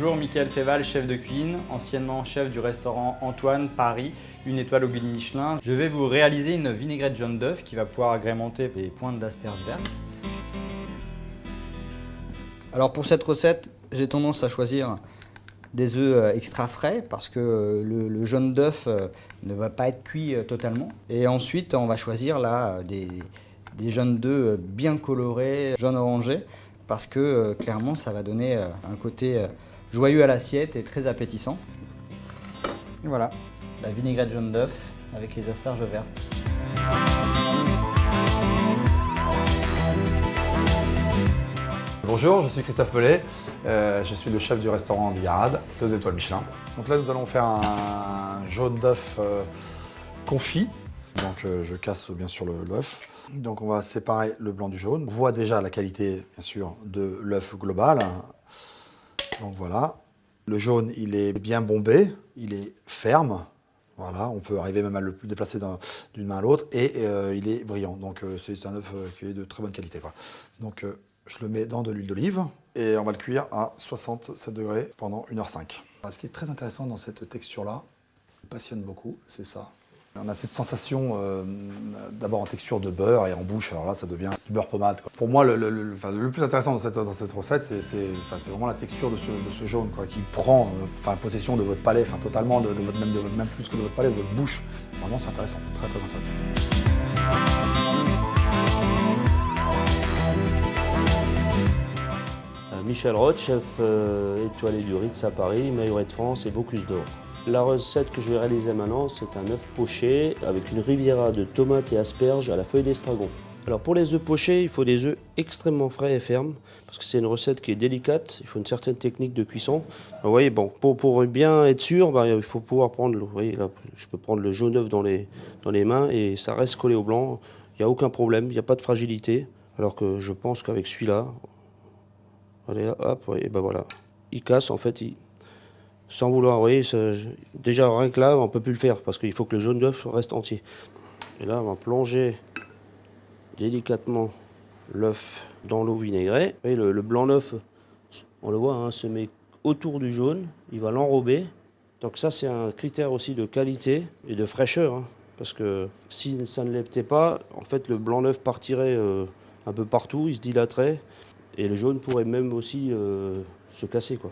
Bonjour, Mickaël Féval, chef de cuisine, anciennement chef du restaurant Antoine, Paris, une étoile au guide Michelin. Je vais vous réaliser une vinaigrette jaune d'œuf qui va pouvoir agrémenter les pointes d'asperges vertes. Alors pour cette recette, j'ai tendance à choisir des œufs extra frais parce que le jaune d'œuf ne va pas être cuit totalement. Et ensuite, on va choisir là des jaunes d'œufs bien colorés, jaune orangé, parce que clairement, ça va donner un côté joyeux à l'assiette et très appétissant. Et voilà, la vinaigrette jaune d'œuf avec les asperges vertes. Bonjour, je suis Christophe Mollet, je suis le chef du restaurant Bigarade, 2 étoiles Michelin. Donc là, nous allons faire un jaune d'œuf confit. Donc je casse bien sûr l'œuf. Donc on va séparer le blanc du jaune. On voit déjà la qualité, bien sûr, de l'œuf global. Donc voilà. Le jaune, il est bien bombé, il est ferme. Voilà, on peut arriver même à le déplacer d'une main à l'autre et il est brillant. Donc c'est un œuf qui est de très bonne qualité, quoi. Donc je le mets dans de l'huile d'olive et on va le cuire à 67 degrés pendant 1h05. Ce qui est très intéressant dans cette texture-là, me passionne beaucoup, c'est ça. On a cette sensation d'abord en texture de beurre et en bouche, alors là ça devient du beurre pommade, quoi. Pour moi, le plus intéressant dans cette recette, c'est vraiment la texture de ce jaune, quoi, qui prend possession de votre palais, totalement, même plus que de votre palais, de votre bouche. Vraiment c'est intéressant, très très intéressant. Michel Roth, chef étoilé du Ritz à Paris, Majoret de France et Bocuse d'Or. La recette que je vais réaliser maintenant, c'est un œuf poché avec une riviera de tomates et asperges à la feuille d'estragon. Alors pour les œufs pochés, il faut des œufs extrêmement frais et fermes parce que c'est une recette qui est délicate, il faut une certaine technique de cuisson. Alors, vous voyez, bon, pour bien être sûr, il faut pouvoir prendre, vous voyez, là, je peux prendre le jaune œuf dans les mains et ça reste collé au blanc, il n'y a aucun problème, il n'y a pas de fragilité. Alors que je pense qu'avec celui-là, allez là, hop, et ben voilà, il casse en fait, sans vouloir, vous voyez, déjà rien que là, on ne peut plus le faire parce qu'il faut que le jaune d'œuf reste entier. Et là, on va plonger délicatement l'œuf dans l'eau vinaigrée. Vous voyez, le blanc d'œuf, on le voit, hein, se met autour du jaune, il va l'enrober. Donc ça, c'est un critère aussi de qualité et de fraîcheur, hein, parce que si ça ne l'était pas, en fait, le blanc d'œuf partirait un peu partout, il se dilaterait, et le jaune pourrait même aussi se casser, quoi.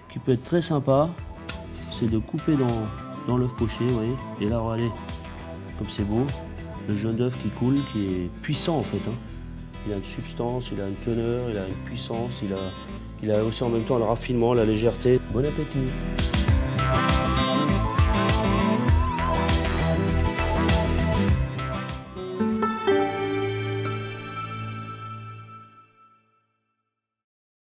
Ce qui peut être très sympa, c'est de couper dans l'œuf poché, vous voyez, et là, regardez, comme c'est beau, le jaune d'œuf qui coule, qui est puissant en fait, hein. Il a une substance, il a une teneur, il a une puissance, il a aussi en même temps le raffinement, la légèreté. Bon appétit!